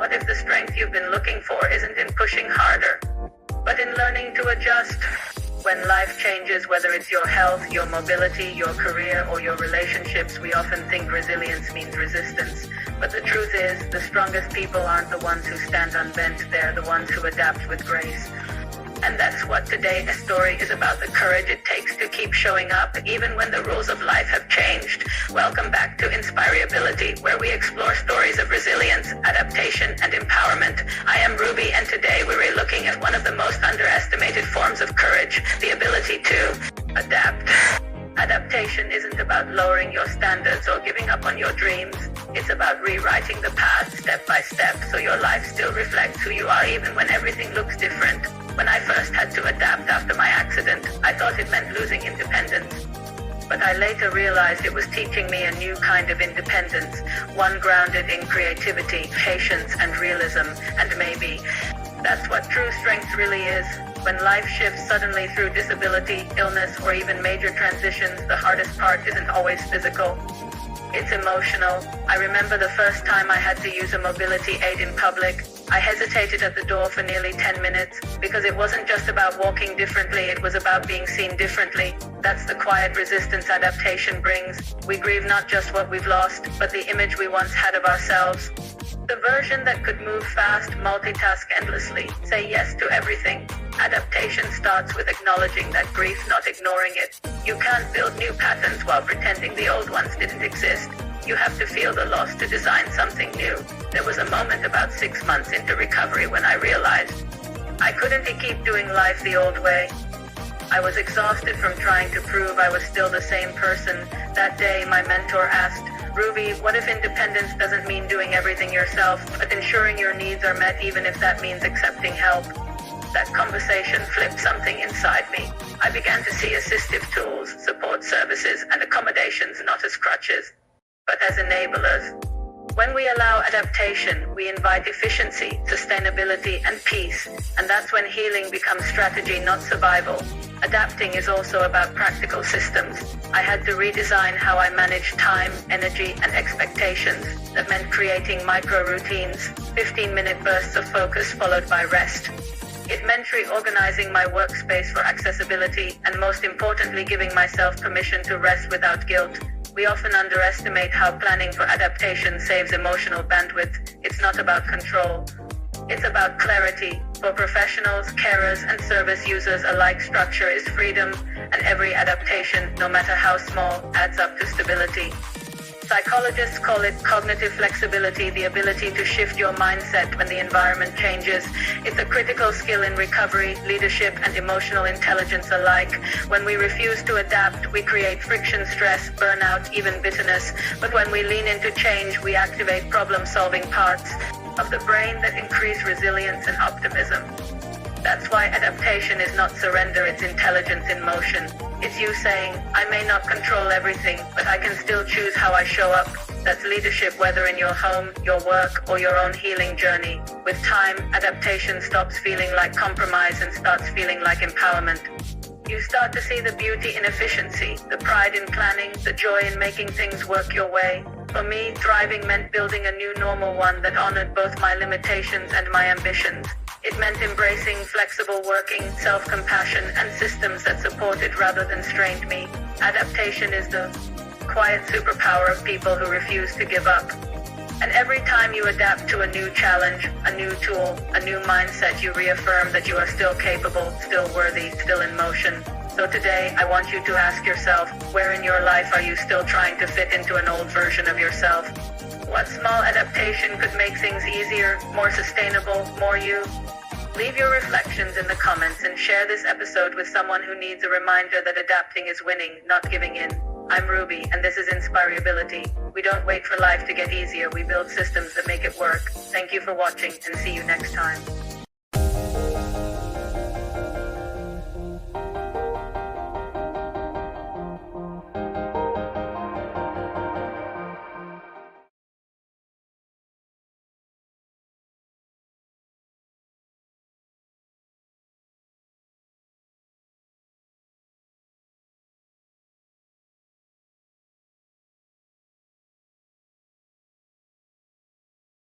What if the strength you've been looking for isn't in pushing harder, but in learning to adjust? When life changes, whether it's your health, your mobility, your career, or your relationships, we often think resilience means resistance. But the truth is, the strongest people aren't the ones who stand unbent, they're the ones who adapt with grace. And that's what today's story is about, the courage it takes to keep showing up, even when the rules of life have changed. Welcome back to InspireAbility, where we explore stories of resilience, adaptation, and empowerment. I am Ruby, and today we're looking at one of the most underestimated forms of courage, the ability to adapt. Adaptation isn't about lowering your standards or giving up on your dreams. It's about rewriting the path step by step so your life still reflects who you are even when everything looks different. When I first had to adapt after my accident, I thought it meant losing independence. But I later realized it was teaching me a new kind of independence, one grounded in creativity, patience, and realism. And maybe that's what true strength really is. When life shifts suddenly through disability, illness, or even major transitions, the hardest part isn't always physical. It's emotional. I remember the first time I had to use a mobility aid in public. I hesitated at the door for nearly 10 minutes because it wasn't just about walking differently, it was about being seen differently. That's the quiet resistance adaptation brings. We grieve not just what we've lost, but the image we once had of ourselves. The version that could move fast, multitask endlessly, say yes to everything. Adaptation starts with acknowledging that grief, not ignoring it. You can't build new patterns while pretending the old ones didn't exist. You have to feel the loss to design something new. There was a moment about 6 months into recovery when I realized I couldn't keep doing life the old way. I was exhausted from trying to prove I was still the same person. That day, my mentor asked, "Ruby, what if independence doesn't mean doing everything yourself, but ensuring your needs are met even if that means accepting help?" That conversation flipped something inside me. I began to see assistive tools, support services, and accommodations not as crutches, but as enablers. When we allow adaptation, we invite efficiency, sustainability, and peace, and that's when healing becomes strategy, not survival. Adapting is also about practical systems. I had to redesign how I managed time, energy, and expectations. That meant creating micro-routines, 15-minute bursts of focus followed by rest. It meant reorganizing my workspace for accessibility, and most importantly, giving myself permission to rest without guilt. We often underestimate how planning for adaptation saves emotional bandwidth. It's not about control. It's about clarity. For professionals, carers, and service users alike, structure is freedom, and every adaptation, no matter how small, adds up to stability. Psychologists call it cognitive flexibility, the ability to shift your mindset when the environment changes. It's a critical skill in recovery, leadership, and emotional intelligence alike. When we refuse to adapt, we create friction, stress, burnout, even bitterness. But when we lean into change, we activate problem-solving parts of the brain that increase resilience and optimism. That's why adaptation is not surrender, it's intelligence in motion. It's you saying, I may not control everything, but I can still choose how I show up. That's leadership, whether in your home, your work, or your own healing journey. With time, adaptation stops feeling like compromise and starts feeling like empowerment. You start to see the beauty in efficiency, the pride in planning, the joy in making things work your way. For me, thriving meant building a new normal, one that honored both my limitations and my ambitions. It meant embracing flexible working, self-compassion, and systems that supported rather than strained me. Adaptation is the quiet superpower of people who refuse to give up. And every time you adapt to a new challenge, a new tool, a new mindset, you reaffirm that you are still capable, still worthy, still in motion. So today, I want you to ask yourself, where in your life are you still trying to fit into an old version of yourself? What small adaptation could make things easier, more sustainable, more you? Leave your reflections in the comments and share this episode with someone who needs a reminder that adapting is winning, not giving in. I'm Ruby, and this is InspireAbility. We don't wait for life to get easier, we build systems that make it work. Thank you for watching, and see you next time.